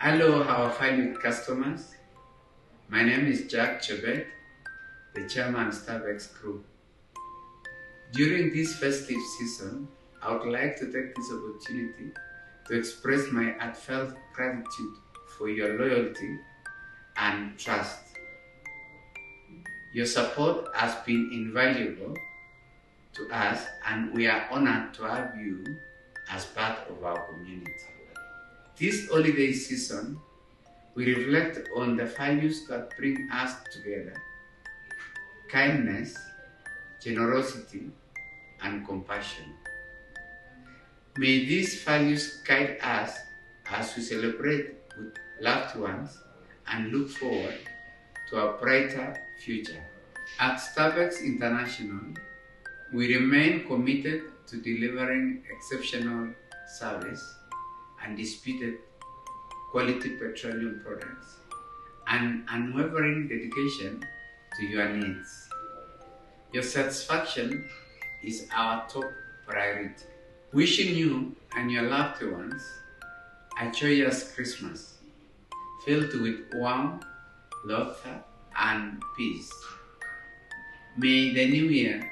Hello, our valued customers. My name is Chebett, the chairman of Stabex Group. During this festive season, I would like to take this opportunity to express my heartfelt gratitude for your loyalty and trust. Your support has been invaluable to us, and we are honored to have you as part of our community. This holiday season, we reflect on the values that bring us together: kindness, generosity, and compassion. May these values guide us as we celebrate with loved ones and look forward to a brighter future. At Stabex International, we remain committed to delivering exceptional service, undisputed quality petroleum products, and unwavering dedication to your needs. Your satisfaction is our top priority. Wishing you and your loved ones a joyous Christmas, filled with warmth, laughter, and peace. May the new year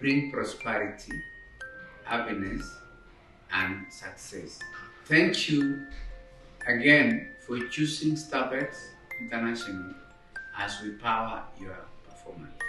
bring prosperity, happiness, and success. Thank you again for choosing Stabex International as we power your performance.